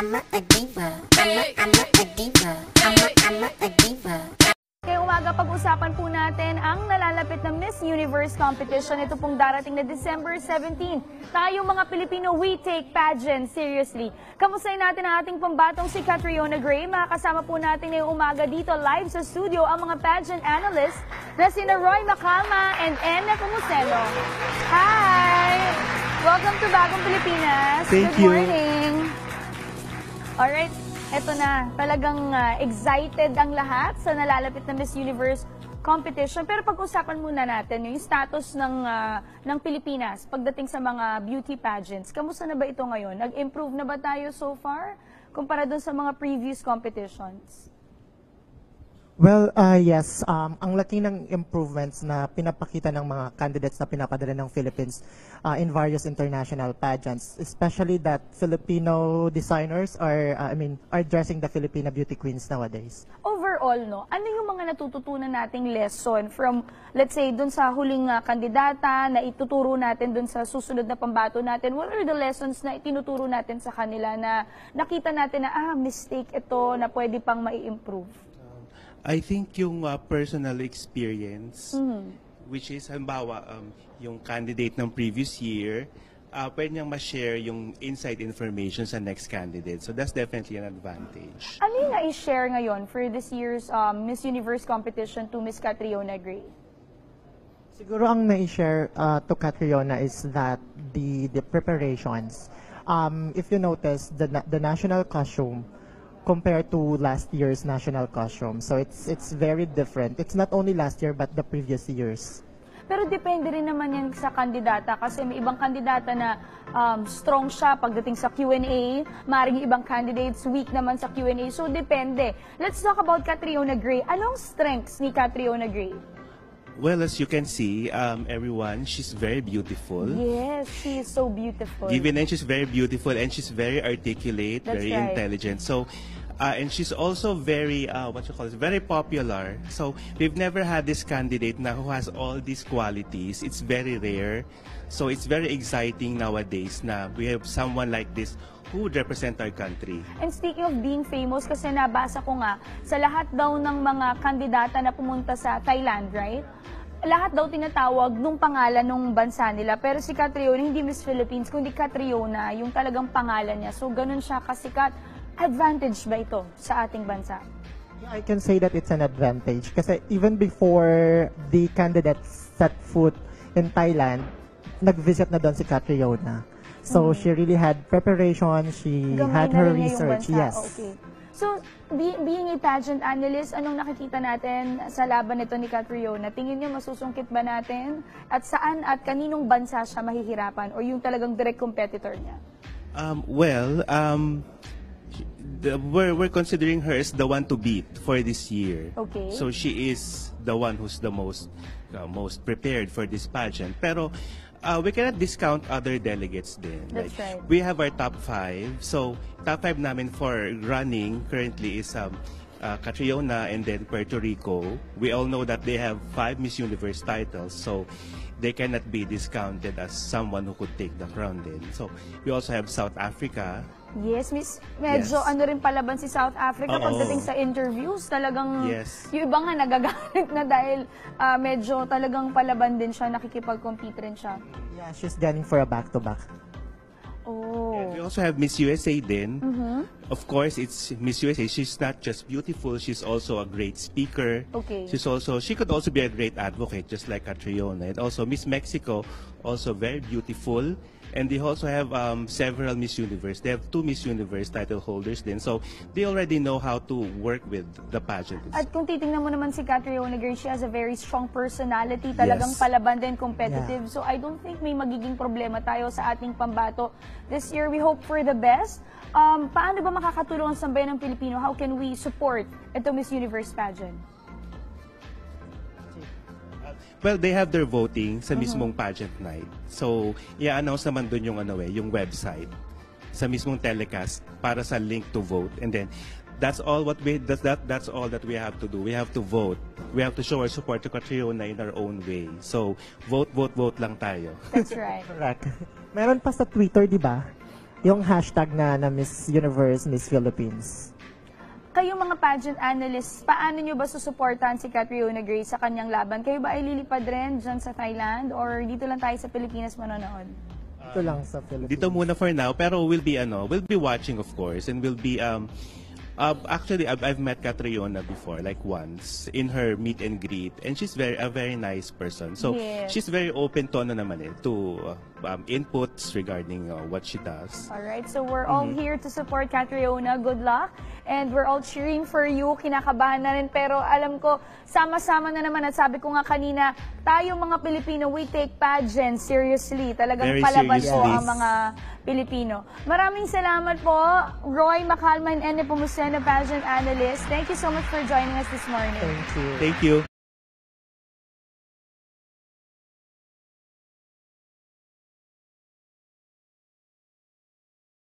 a diva. I'm a diva. I'm a diva. Ngayong umaga, pag-usapan po natin ang nalalapit na Miss Universe competition. Ito pong darating na December 17. Tayong mga Pilipino, we take pageant seriously. Kamustahin natin ang ating pambatong si Catriona Gray. Makakasama po natin ngayong umaga dito live sa studio ang mga pageant analysts na sina Roy Macalma and Enna Comuselo. Hi! Welcome to Bagong Pilipinas. Thank you. Good morning. Alright. Eto na, talagang excited ang lahat sa nalalapit na Miss Universe competition. Pero pag-usapan muna natin yung status ng Pilipinas pagdating sa mga beauty pageants. Kamusta na ba ito ngayon? Nag-improve na ba tayo so far kumpara dun sa mga previous competitions? Well, yes. Ang laki ng improvements na pinapakita ng mga candidates na pinapadala ng Philippines in various international pageants, especially that Filipino designers are dressing the Filipino beauty queens nowadays. Overall, no, ano yung mga natututunan nating lesson from, let's say, dun sa huling kandidata na ituturo natin dun sa susunod na pambato natin? What are the lessons na itinuturo natin sa kanila na nakita natin na, mistake ito na pwede pang mai-improve? I think yung personal experience, which is, halimbawa, yung candidate ng previous year, pwede niyang ma-share yung inside information sa next candidate. So that's definitely an advantage. Ano yung na-share ngayon for this year's Miss Universe competition to Miss Catriona Gray? Siguro ang na-share to Catriona is that the preparations. If you notice, the national costume compared to last year's national costume. So it's very different. It's not only last year but the previous years. Pero depende rin naman yan sa kandidata kasi may ibang kandidata na strong siya pagdating sa Q&A, maring ibang candidates weak naman sa Q&A. So depende. Let's talk about Catriona Gray. Anong strengths ni Catriona Gray? Well, as you can see, everyone, she's very beautiful. Yes, she is so beautiful. Given and she's very beautiful and she's very articulate, That's very right. intelligent. So, and she's also very, very popular. So, we've never had this candidate na who has all these qualities. It's very rare. So, it's very exciting nowadays na we have someone like this who would represent our country. And speaking of being famous, kasi nabasa ko nga, sa lahat daw ng mga kandidata na pumunta sa Thailand, right? Lahat daw tinatawag nung pangalan nung bansa nila. Pero si Catriona, hindi Miss Philippines, kundi Catriona, yung talagang pangalan niya. So, ganun siya kasikat. Advantage ba ito sa ating bansa? Yeah, I can say that it's an advantage. Kasi even before the candidates set foot in Thailand, nag-visit na doon si Catriona. So, she really had preparation, she Gamay had na her rin niya yung research. bansa. Yes. Okay. So, being a pageant analyst, anong nakikita natin sa laban nito ni Catriona? Tingin niyo masusungkit ba natin? At saan at kaninong bansa siya mahihirapan? O yung talagang direct competitor niya? We're considering her as the one to beat for this year. Okay. So she is the one who's the most prepared for this pageant. Pero we cannot discount other delegates din. That's right. We have our top 5. So top 5 namin for running currently is Catriona and then Puerto Rico. We all know that they have 5 Miss Universe titles. So they cannot be discounted as someone who could take the crown din. So we also have South Africa. Yes, Miss. Medyo Yes. ano rin palaban si South Africa Oo. pagdating sa interviews. Talagang Yes. yung iba nga nagagalit na dahil medyo talagang palaban din siya, nakikipag-compete rin siya. Yeah, she's gunning for a back-to-back. Oh. And we also have Miss USA din. Of course, it's Miss USA. She's not just beautiful, she's also a great speaker. Okay. She could also be a great advocate, just like Catriona. And also Miss Mexico, also very beautiful. And they also have several Miss Universe. They have 2 Miss Universe title holders din. So they already know how to work with the pageant. At kung titingnan mo naman si Catriona Gray, she has a very strong personality, talagang Yes. palaban din, competitive. Yeah. So I don't think may magiging problema tayo sa ating pambato. This year, we hope for the best. Paano ba makakatulong ang sambayan ng Pilipino? How can we support ito Miss Universe pageant? Well, they have their voting sa mismong pageant night. So, i-announce naman dun yung yung website sa mismong telecast para sa link to vote. And then that's all that's all that we have to do. We have to vote. We have to show our support to Catriona in our own way. So, vote lang tayo. That's right. Correct. Meron pa sa Twitter, di ba? yung hashtag na Miss Universe, Miss Philippines. Kayo mga pageant analysts, paano nyo ba susuportahan si Catriona Gray sa kanyang laban? Kayo ba ay lilipad rin dyan sa Thailand or dito lang tayo sa Pilipinas manonood? Ito lang sa Philippines. Dito muna for now, pero we'll be watching of course, and we'll be actually I've met Catriona before, like once in her meet and greet, and she's a very nice person. So Yes. she's very open to inputs regarding what she does. Alright, so we're all here to support Catriona. Good luck. And we're all cheering for you. Kinakabahan na rin, pero alam ko, sama-sama na naman. At sabi ko nga kanina, tayo mga Pilipino, we take pageant seriously. Talagang Very palaban po seriously. ang mga Pilipino. Maraming salamat po, Roy Macalman and Nepomuceno, pageant analyst. Thank you so much for joining us this morning. Thank you. Thank you.